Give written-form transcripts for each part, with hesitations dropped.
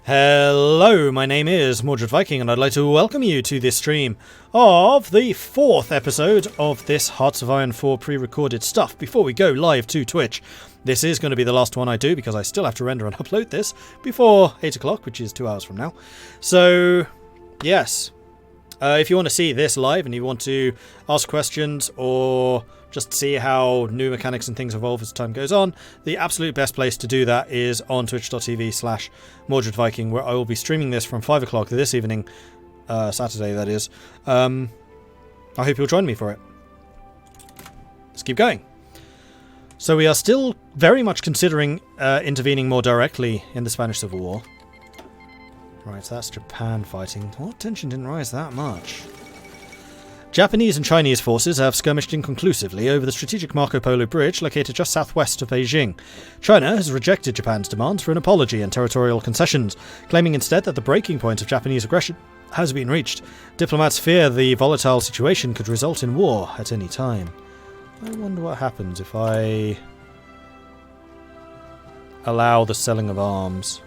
Hello, my name is Mordred Viking, and I'd like to welcome you to this stream of the 4th episode of this Hearts of Iron 4 pre-recorded stuff before we go live to Twitch. This is going to be the last one I do because I still have to render and upload this before 8 o'clock, which is 2 hours from now. So, yes. If you want to see this live and you want to ask questions or just see how new mechanics and things evolve as time goes on, the absolute best place to do that is on twitch.tv/MordredViking, where I will be streaming this from 5 o'clock this evening, Saturday that is. I hope you'll join me for it. Let's keep going. So we are still very much considering intervening more directly in the Spanish Civil War. Right, so that's Japan fighting. What tension didn't rise that much? Japanese and Chinese forces have skirmished inconclusively over the strategic Marco Polo Bridge located just southwest of Beijing. China has rejected Japan's demands for an apology and territorial concessions, claiming instead that the breaking point of Japanese aggression has been reached. Diplomats fear the volatile situation could result in war at any time. I wonder what happens if I allow the selling of arms.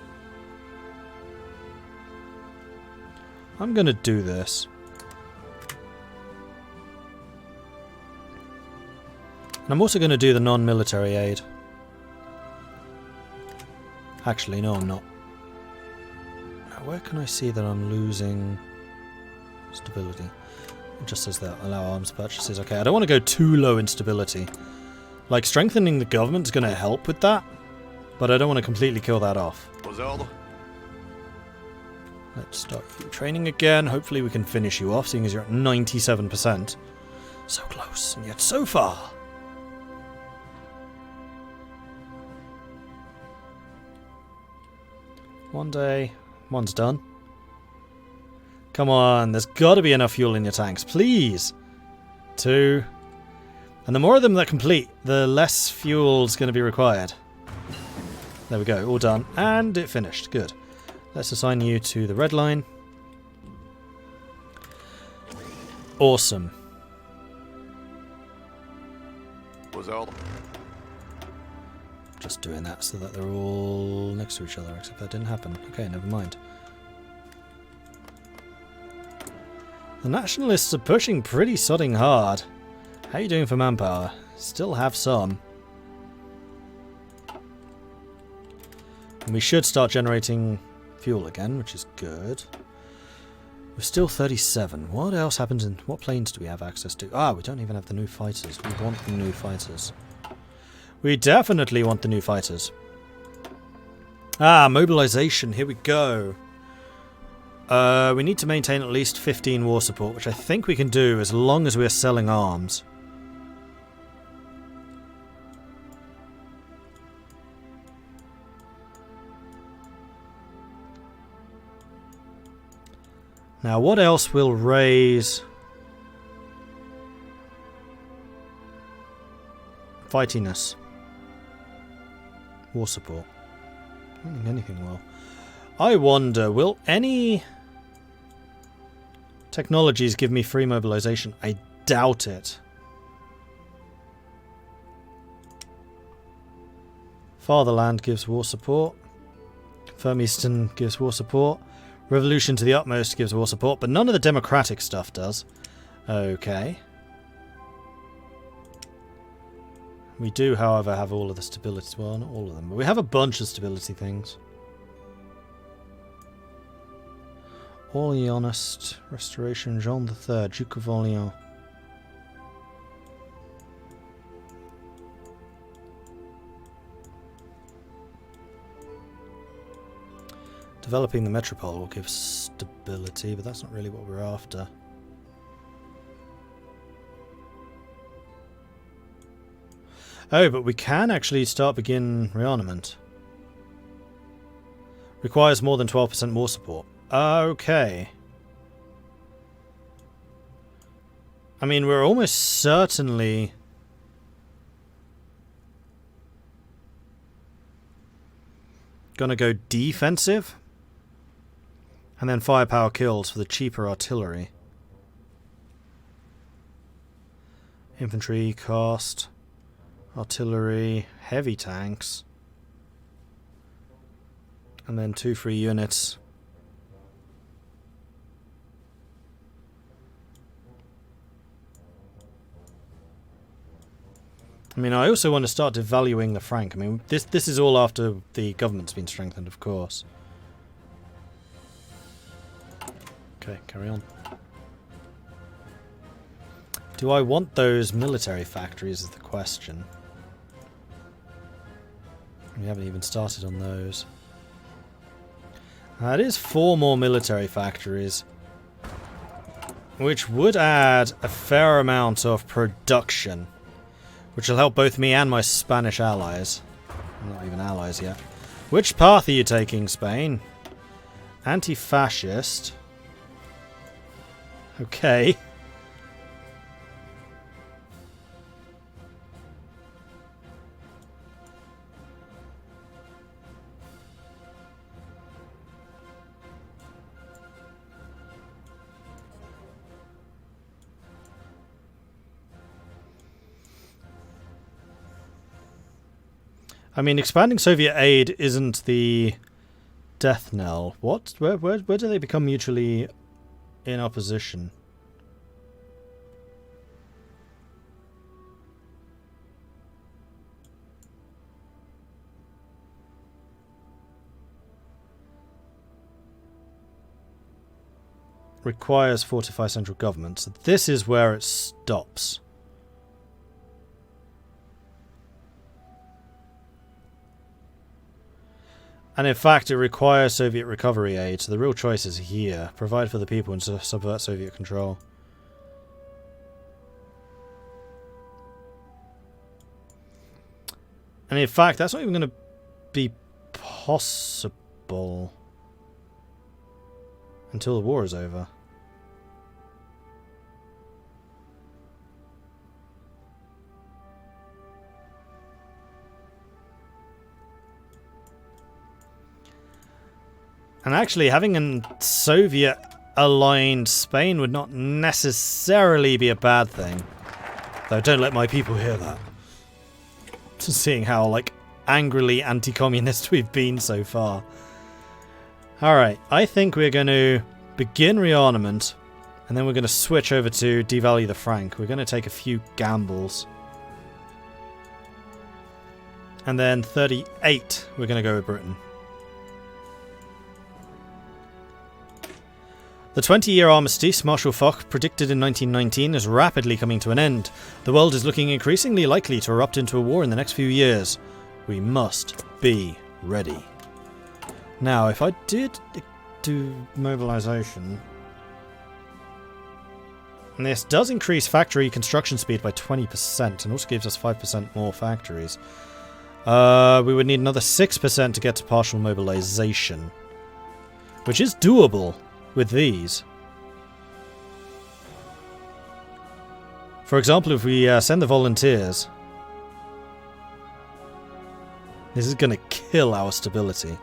I'm going to do this. And I'm also going to do the non-military aid. Actually, no, I'm not. Now, where can I see that I'm losing stability? It just says that. Allow arms purchases. Okay, I don't want to go too low in stability. Like, strengthening the government is going to help with that, but I don't want to completely kill that off. Let's start you training again. Hopefully we can finish you off, seeing as you're at 97%. So close, and yet so far. One day, one's done. Come on, there's got to be enough fuel in your tanks, please. 2. And the more of them that complete, the less fuel's going to be required. There we go, all done. And it finished, good. Let's assign you to the red line. Awesome. Just doing that so that they're all next to each other, except that didn't happen. Okay, never mind. The nationalists are pushing pretty sodding hard. How are you doing for manpower? Still have some. And we should start generating fuel again, which is good. We're still 37. What else happens in... What planes do we have access to? Ah, we don't even have the new fighters. We want the new fighters. We definitely want the new fighters. Ah, mobilization. Here we go. We need to maintain at least 15 war support, which I think we can do as long as we're selling arms. Now, what else will raise fightiness? War support. I don't think anything will. I wonder, will any technologies give me free mobilization? I doubt it. Fatherland gives war support. Firm Eastern gives war support. Revolution to the Utmost gives war support, but none of the democratic stuff does. Okay. We do, however, have all of the stability. Well, not all of them, but we have a bunch of stability things. Orleanist Restoration, Jean III, Duke of Orleans. Developing the metropole will give stability, but that's not really what we're after. Oh, but we can actually begin rearmament. Requires more than 12% more support. Okay. I mean, we're almost certainly gonna go defensive. And then firepower kills for the cheaper artillery. Infantry cost. Artillery. Heavy tanks. And then 2 free units. I mean, I also want to start devaluing the franc. I mean, this is all after the government's been strengthened, of course. Okay, carry on. Do I want those military factories is the question. We haven't even started on those. That is 4 more military factories, which would add a fair amount of production, which will help both me and my Spanish allies. Not even allies yet. Which path are you taking, Spain? Anti-fascist. Okay. I mean, expanding Soviet aid isn't the death knell. What? Where do they become mutually in opposition? Requires fortify central government. So this is where it stops. And in fact, it requires Soviet recovery aid, so the real choice is here. Provide for the people and subvert Soviet control. And in fact, that's not even going to be possible until the war is over. And actually, having a Soviet-aligned Spain would not necessarily be a bad thing. Though, don't let my people hear that. Seeing how, like, angrily anti-communist we've been so far. Alright, I think we're going to begin rearmament, and then we're going to switch over to devalue the franc. We're going to take a few gambles. And then 38, we're going to go with Britain. The 20-year armistice Marshal Foch predicted in 1919 is rapidly coming to an end. The world is looking increasingly likely to erupt into a war in the next few years. We must be ready. Now, if I did do mobilization, and this does increase factory construction speed by 20% and also gives us 5% more factories. We would need another 6% to get to partial mobilization, which is doable with these. For example, if we send the volunteers, this is going to kill our stability.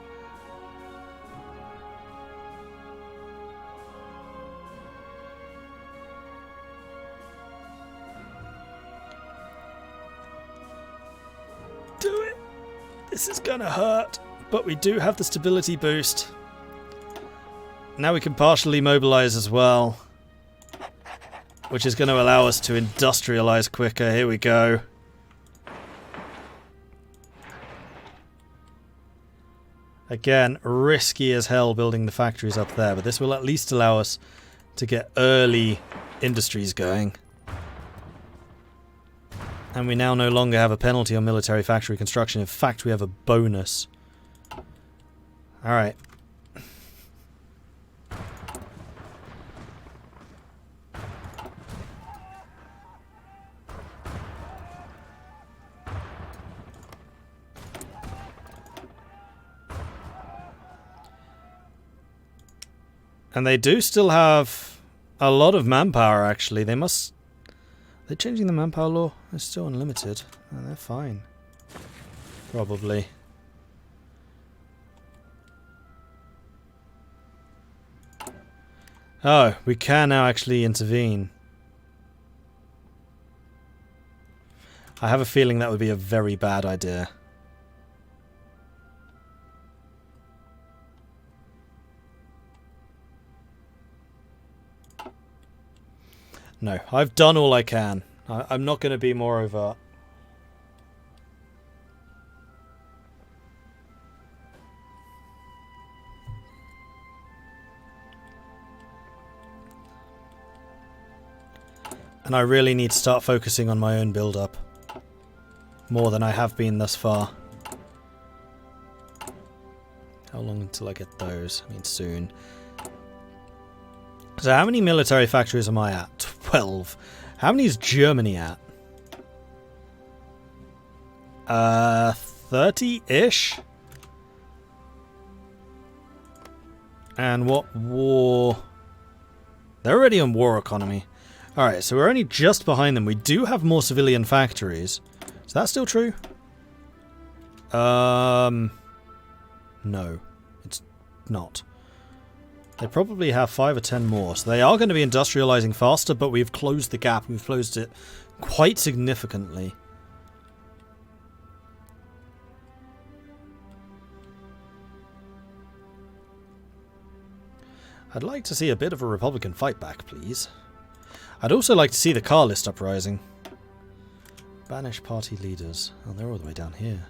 Do it! This is going to hurt, but we do have the stability boost. Now we can partially mobilize as well, which is going to allow us to industrialize quicker. Here we go. Again, risky as hell building the factories up there, but this will at least allow us to get early industries going. And we now no longer have a penalty on military factory construction. In fact, we have a bonus. Alright. And they do still have a lot of manpower, actually. They must... They're changing the manpower law? It's still unlimited. Oh, they're fine. Probably. Oh, we can now actually intervene. I have a feeling that would be a very bad idea. No, I've done all I can. I'm not going to be more overt. And I really need to start focusing on my own build-up. More than I have been thus far. How long until I get those? I mean, soon. So how many military factories am I at? 12. How many is Germany at? 30-ish? And what war? They're already on war economy. Alright, so we're only just behind them. We do have more civilian factories. Is that still true? No. It's not. They probably have 5 or 10 more. So they are going to be industrializing faster, but we've closed the gap. We've closed it quite significantly. I'd like to see a bit of a Republican fight back, please. I'd also like to see the car list uprising. Banish party leaders. Oh, they're all the way down here.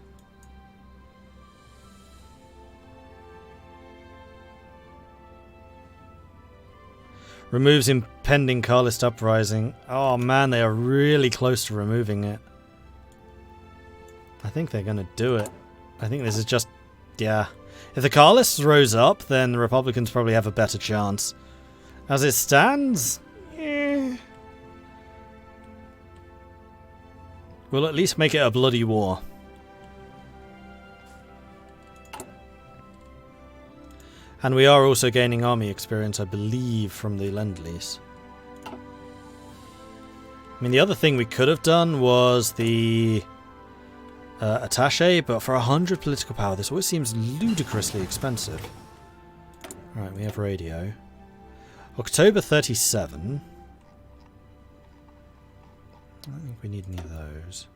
Removes impending car list uprising. Oh man, they are really close to removing it. I think they're going to do it. I think this is just... yeah. If the car list rose up, then the Republicans probably have a better chance. As it stands... we'll at least make it a bloody war. And we are also gaining army experience, I believe, from the Lend-Lease. I mean, the other thing we could have done was the attaché, but for 100 political power, this always seems ludicrously expensive. Right, we have radio. October 37. I don't think we need any of those.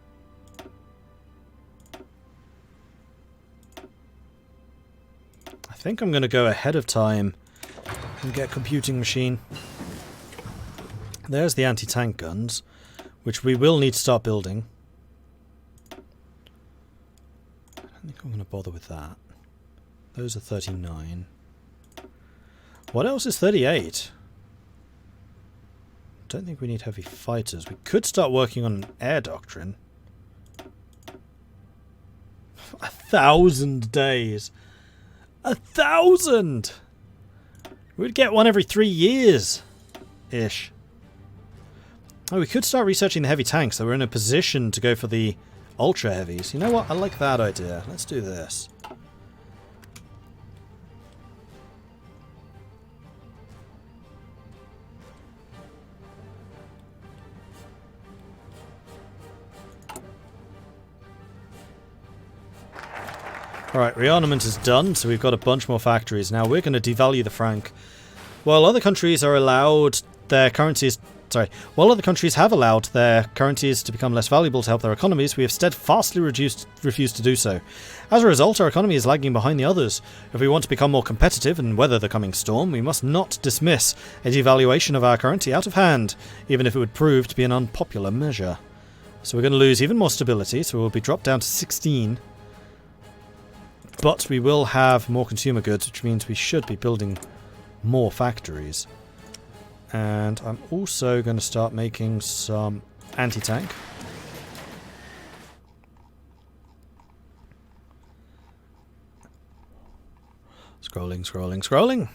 I think I'm going to go ahead of time and get a computing machine. There's the anti-tank guns, which we will need to start building. I don't think I'm going to bother with that. Those are 39. What else is 38? Don't think we need heavy fighters. We could start working on an air doctrine. 1,000 days. 1,000! We'd get one every 3 years. Ish. Oh, we could start researching the heavy tanks, so we're in a position to go for the ultra heavies. You know what? I like that idea. Let's do this. Alright, rearmament is done, so we've got a bunch more factories. Now we're going to devalue the franc. While other countries are allowed their currencies... sorry. While other countries have allowed their currencies to become less valuable to help their economies, we have steadfastly refused to do so. As a result, our economy is lagging behind the others. If we want to become more competitive and weather the coming storm, we must not dismiss a devaluation of our currency out of hand, even if it would prove to be an unpopular measure. So we're going to lose even more stability, so we'll be dropped down to 16. But we will have more consumer goods, which means we should be building more factories. And I'm also going to start making some anti-tank. Scrolling, scrolling, scrolling.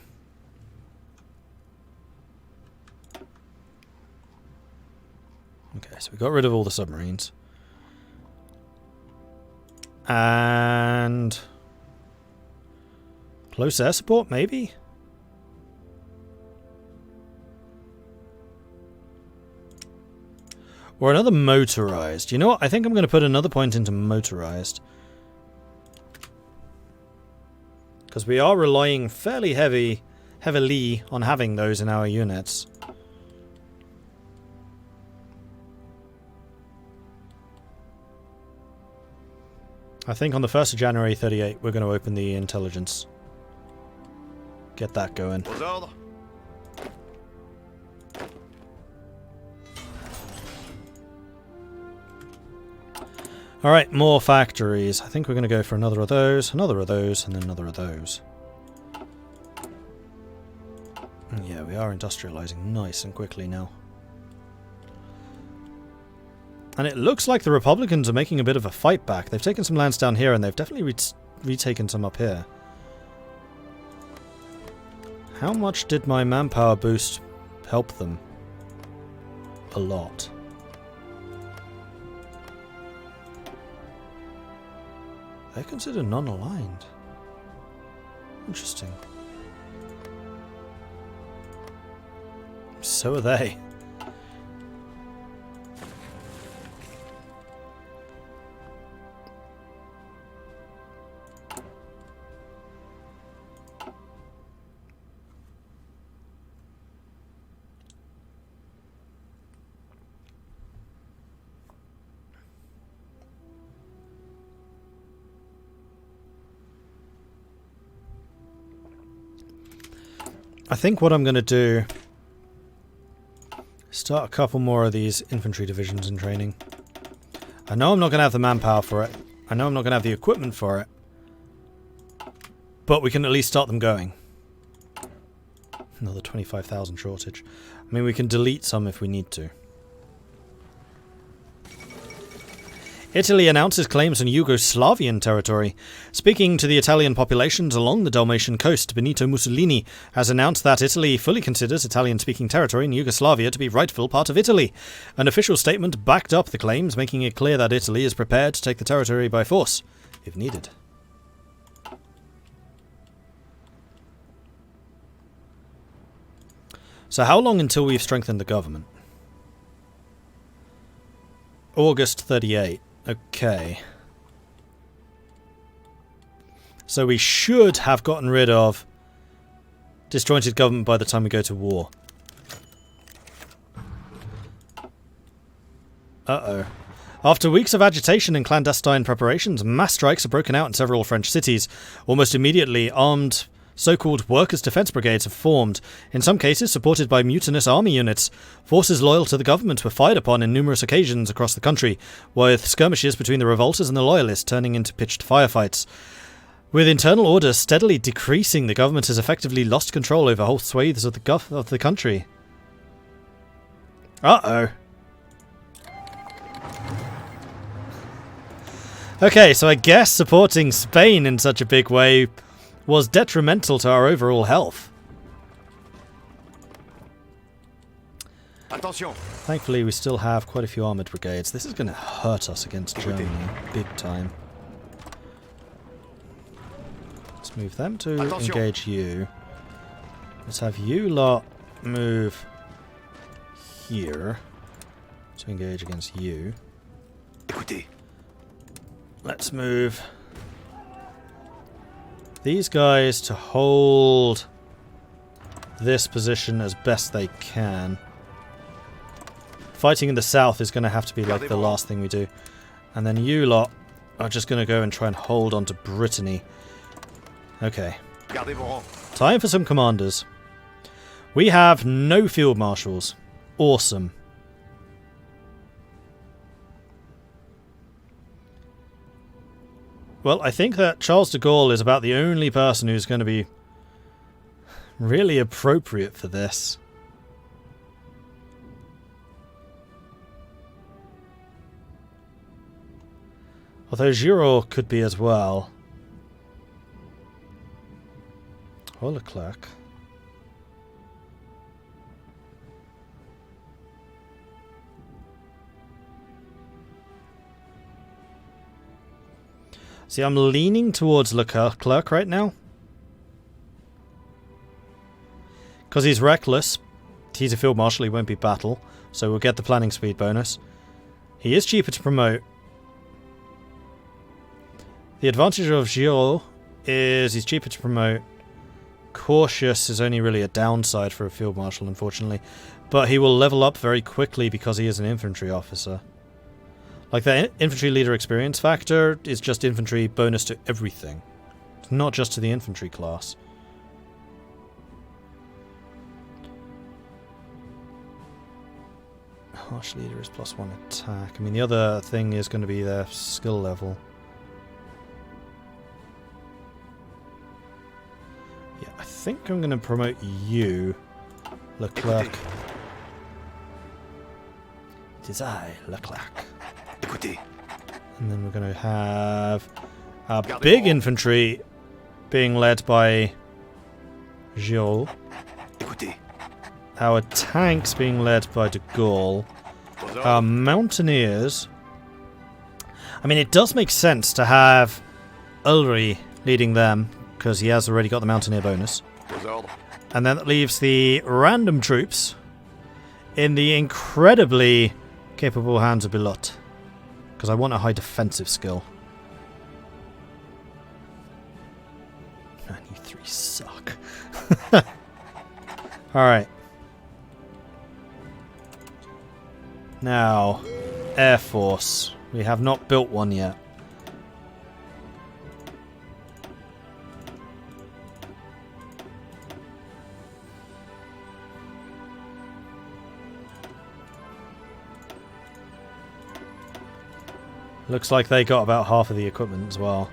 Okay, so we got rid of all the submarines. And... close air support, maybe? Or another motorized. You know what? I think I'm going to put another point into motorized. Because we are relying fairly heavily on having those in our units. I think on the 1st of January 38, we're going to open the intelligence. Get that going. Alright, more factories. I think we're going to go for another of those, and then another of those. Yeah, we are industrializing nice and quickly now. And it looks like the Republicans are making a bit of a fight back. They've taken some lands down here, and they've definitely retaken some up here. How much did my manpower boost help them? A lot. They're considered non-aligned. Interesting. So are they. I think what I'm going to do is start a couple more of these infantry divisions in training. I know I'm not going to have the manpower for it. I know I'm not going to have the equipment for it. But we can at least start them going. Another 25,000 shortage. I mean, we can delete some if we need to. Italy announces claims on Yugoslavian territory. Speaking to the Italian populations along the Dalmatian coast, Benito Mussolini has announced that Italy fully considers Italian-speaking territory in Yugoslavia to be rightful part of Italy. An official statement backed up the claims, making it clear that Italy is prepared to take the territory by force, if needed. So how long until we've strengthened the government? August 38. Okay. So we should have gotten rid of disjointed government by the time we go to war. Uh-oh. After weeks of agitation and clandestine preparations, mass strikes have broken out in several French cities. Almost immediately, armed so-called workers' defence brigades have formed, in some cases supported by mutinous army units. Forces loyal to the government were fired upon in numerous occasions across the country, with skirmishes between the revolters and the loyalists turning into pitched firefights. With internal order steadily decreasing, the government has effectively lost control over whole swathes of the country. Uh-oh. Okay, so I guess supporting Spain in such a big way was detrimental to our overall health. Attention. Thankfully, we still have quite a few armoured brigades. This is going to hurt us against Germany big time. Let's move them to engage you. Let's have you lot move here to engage against you. Écoutez. Let's move these guys to hold this position as best they can. Fighting in the south is going to have to be like the last thing we do. And then you lot are just going to go and try and hold on to Brittany. Okay. Time for some commanders. We have no field marshals. Awesome. Well, I think that Charles de Gaulle is about the only person who's going to be really appropriate for this. Although Giraud could be as well. Or Leclerc. See, I'm leaning towards Leclerc right now. Because he's reckless. He's a field marshal, he won't be battle. So we'll get the planning speed bonus. He is cheaper to promote. The advantage of Giraud is he's cheaper to promote. Cautious is only really a downside for a field marshal, unfortunately. But he will level up very quickly because he is an infantry officer. Like, the infantry leader experience factor is just infantry bonus to everything. It's not just to the infantry class. Harsh leader is +1 attack. I mean, the other thing is going to be their skill level. Yeah, I think I'm going to promote you, Leclerc. It is I, Leclerc. And then we're going to have our big infantry being led by Giraud. Our tanks being led by de Gaulle. Our mountaineers. I mean, it does make sense to have Ulri leading them, because he has already got the mountaineer bonus. And then that leaves the random troops in the incredibly capable hands of Bilot, because I want a high defensive skill. Man, you three suck. Alright. Now, Air Force. We have not built one yet. Looks like they got about half of the equipment as well.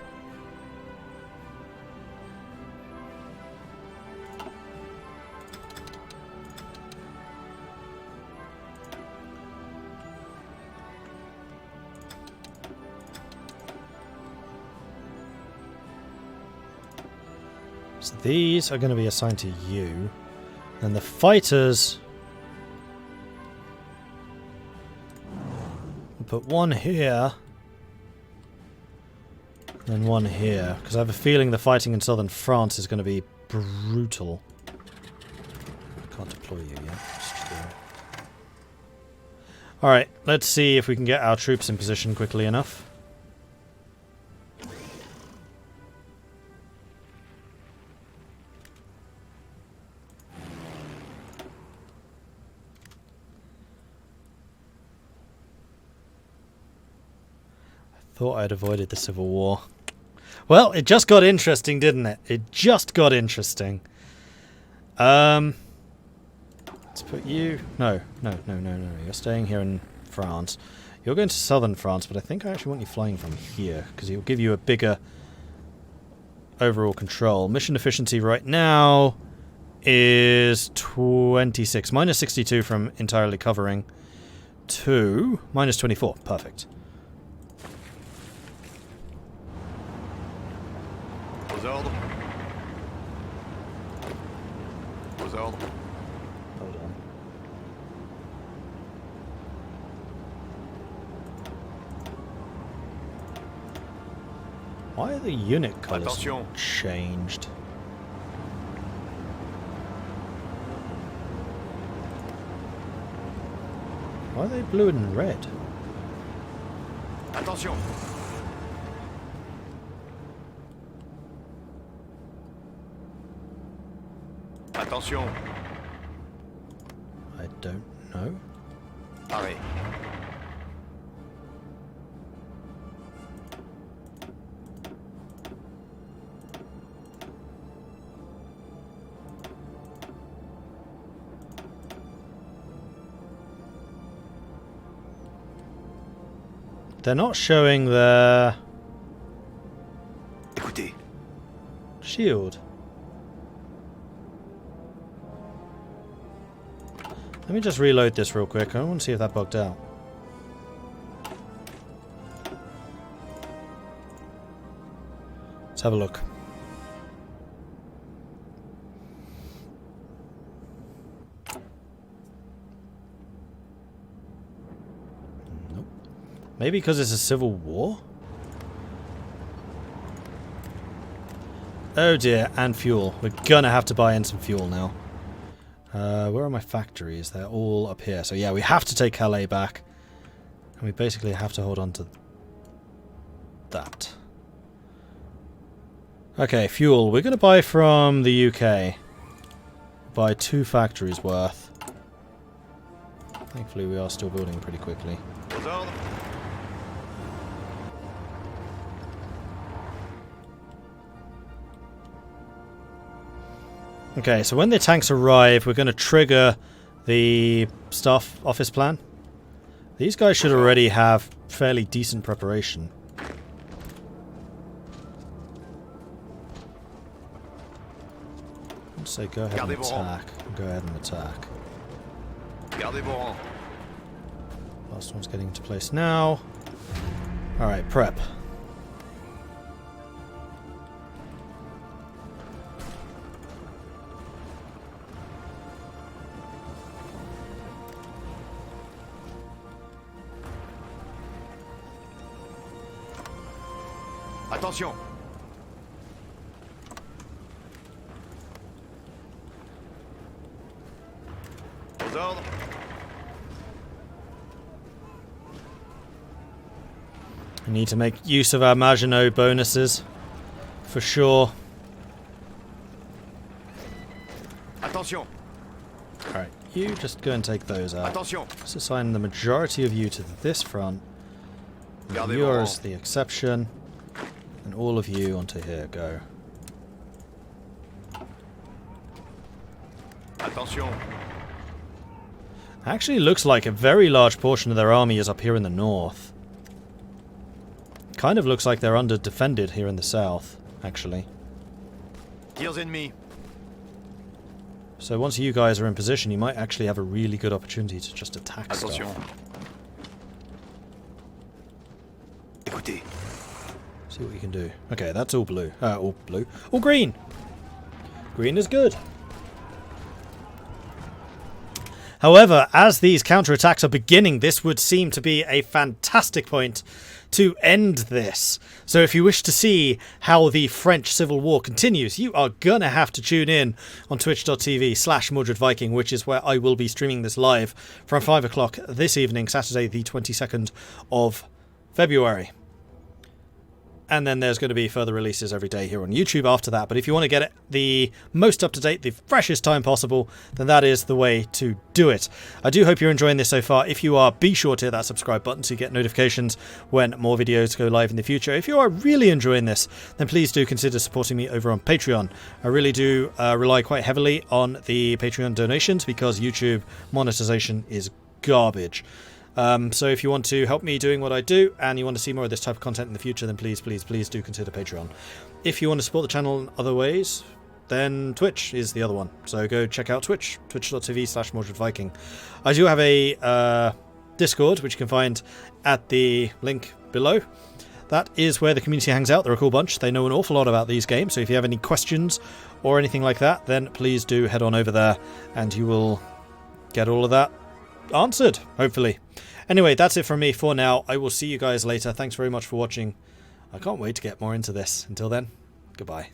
So these are going to be assigned to you. And the fighters... we'll put one here. And one here. Because I have a feeling the fighting in southern France is going to be brutal. Can't deploy you yet. Alright, let's see if we can get our troops in position quickly enough. Thought I'd avoided the Civil War. Well, it just got interesting, didn't it? It just got interesting. Let's put you... No. You're staying here in France. You're going to southern France, but I think I actually want you flying from here, because it'll give you a bigger overall control. Mission efficiency right now is 26. Minus 62 from entirely covering to minus 24. Perfect. Hold on. Why are the unit colours changed? Why are they blue and red? Attention. Attention. I don't know. Arrêt. They're not showing their shield. Let me just reload this real quick. I want to see if that bugged out. Let's have a look. Nope. Maybe because it's a civil war? Oh dear, and fuel. We're gonna have to buy in some fuel now. Where are my factories? They're all up here. So yeah, we have to take Calais back. And we basically have to hold on to that. Okay, fuel. We're going to buy from the UK. Buy 2 factories worth. Thankfully we are still building pretty quickly. Okay, so when the tanks arrive, we're going to trigger the staff office plan. These guys should already have fairly decent preparation. I'd say go ahead and attack. Go ahead and attack. Last one's getting into place now. Alright, prep. Attention. Aux ordres. We need to make use of our Maginot bonuses, for sure. Attention. Alright, you just go and take those out. Attention. Let's assign the majority of you to this front. Gardez vos Yours rangs. the exception. And all of you onto here, go. Attention. Actually looks like a very large portion of their army is up here in the north. Kind of looks like they're under defended here in the south, actually. Tirs ennemis. So once you guys are in position, you might actually have a really good opportunity to just attack Attention. stuff. Écoutez. See what you can do. Okay, that's all blue. All blue. All green! Green is good. However, as these counterattacks are beginning, this would seem to be a fantastic point to end this. So if you wish to see how the French Civil War continues, you are gonna have to tune in on twitch.tv/Mordred Viking, which is where I will be streaming this live from 5 o'clock this evening, Saturday the 22nd of February. And then there's going to be further releases every day here on YouTube after that. But if you want to get it the most up-to-date, the freshest time possible, then that is the way to do it. I do hope you're enjoying this so far. If you are, be sure to hit that subscribe button so you get notifications when more videos go live in the future. If you are really enjoying this, then please do consider supporting me over on Patreon. I really do rely quite heavily on the Patreon donations because YouTube monetization is garbage. So if you want to help me doing what I do and you want to see more of this type of content in the future, then please do consider Patreon. If you want to support the channel in other ways, then Twitch is the other one. So go check out Twitch, twitch.tv/Mordred Viking. I do have a Discord, which you can find at the link below. That is where the community hangs out. They're a cool bunch. They know an awful lot about these games. So if you have any questions or anything like that, then please do head on over there and you will get all of that answered, hopefully. Anyway, that's it from me for now. I will see you guys later. Thanks very much for watching. I can't wait to get more into this. Until then, goodbye.